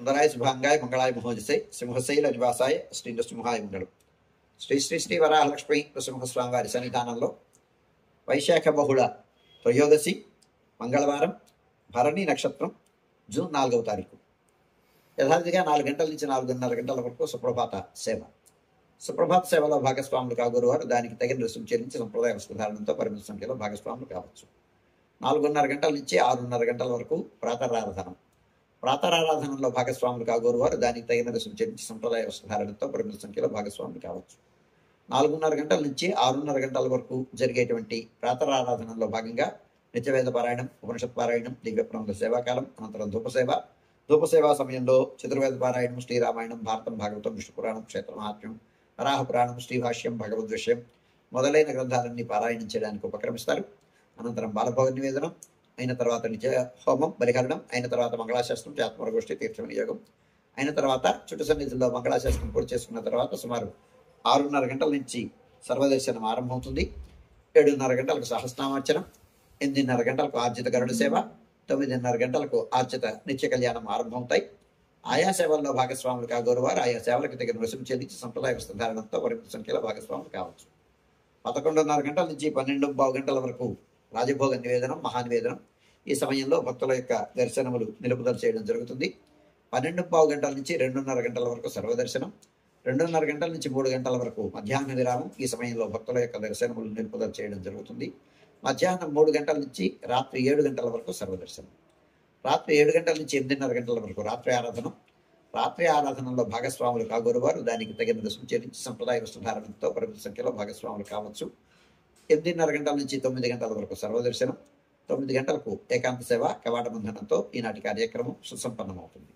సుందరాయ శుభాంగాయ మంగళాయ మహోజసే సింహశైల నివాసాయ శ్రీ నృసింహాయ మంగళం. శ్రీ శ్రీ శ్రీ వరాహలక్ష్మి నృసింహస్వామి వారి సన్నిధానంలో వైశాఖ బహుళ త్రయోదశి మంగళవారం భరణి నక్షత్రం జూన్ 4వ తారీఖు యథావిధిగా 4 గంటల నుంచి 4:30 గంటల వరకు సుప్రభాత సేవ. సుప్రభాత సేవలో భాగస్వాములు కాగోరువారు దానికి తగిన రుసుము చెల్లించి సంప్రదాయ వస్త్రధారణంతో పరిమిత సంఖ్యలో భాగస్వాములు కావచ్చు. 4:30 గంటల నుంచి 6:30 గంటల వరకు ప్రాతరారాధనం. ప్రాతరారాధనలో భాగస్వాములు కాగోరువారు దానికి తగిన రుసుము చెల్లించి సంప్రదాయ వస్త్రధారణంతో పరిమిత సంఖ్యలో భాగస్వాములు కావచ్చు. 4:30 గంటల నుంచి 6:30 గంటల వరకు జరిగేటువంటి ప్రాతరారాధనలో భాగంగా నిత్యవేద పారాయణం, ఉపనిషత్ పారాయణం, దివ్యప్రబంధ సేవాకాలం, అనంతరం ధూపసేవ. ధూపసేవా సమయంలో చతుర్వేద పారాయణం, శ్రీరామాయణం, భారతం, భాగవతం, విష్ణు పురాణం, క్షేత్ర మహాత్మ్యం, వరాహ పురాణం, శ్రీభాష్యం, భగవద్విషయం మొదలైన గ్రంథాలన్నీ పారాయణం చేయడానికి ఉపక్రమిస్తారు. అనంతరం బాలభోగ నివేదనం అయిన తర్వాత నిత్య హోమం, బలిహరణం అయిన తర్వాత మంగళాశాస్త్రం, ఆత్మరగోష్ఠి, తీర్థ వినియోగం అయిన తర్వాత చుట్టు సన్నిధిలో మంగళాశాస్త్రం పూర్తి చేసుకున్న తర్వాత సుమారు 6:30 గంటల నుంచి సర్వదర్శనం ఆరంభమవుతుంది. 7:30 గంటలకు సహస్రనామార్చనం, 8:30 గంటలకు ఆర్జిత గరుడ సేవ, 9:30 గంటలకు ఆర్జిత నిత్య కళ్యాణం ఆరంభమవుతాయి. ఆయా సేవల్లో భాగస్వాములు కాగోరువారు ఆయా సేవలకు తగిన రుసుము చెల్లించి సంప్రదాయ వస్త్రధారణంతో పరిమిత సంఖ్యలో భాగస్వాములు కావచ్చు. 11:30 గంటల నుంచి 12:15 గంటల వరకు రాజభోగ నివేదనం, మహానివేదనం. ఈ సమయంలో భక్తుల యొక్క దర్శనములు నిలుపుదల చేయడం జరుగుతుంది. 12:15 గంటల నుంచి 2:30 గంటల వరకు సర్వదర్శనం. 2:30 గంటల నుంచి 3 గంటల వరకు మధ్యాహ్న విరామం. ఈ సమయంలో భక్తుల యొక్క దర్శనములు నిలుపుదల చేయడం జరుగుతుంది. మధ్యాహ్నం 3 గంటల నుంచి రాత్రి 7 గంటల వరకు సర్వదర్శనం. రాత్రి 7 గంటల నుంచి 8:30 గంటల వరకు రాత్రి ఆరాధనం. రాత్రి ఆరాధనలో భాగస్వాములు కాగోరువారు దానికి తగిన రుసుము చెల్లించి సంప్రదాయ వస్త్రధారణంతో పరిమిత సంఖ్యలో భాగస్వాములు కావచ్చు. 8:30 గంటల నుంచి 9 గంటల వరకు సర్వదర్శనం. 9 గంటలకు ఏకాంత సేవ కవాట బంధనంతో ఈనాటి కార్యక్రమం సుసంపన్నమవుతుంది.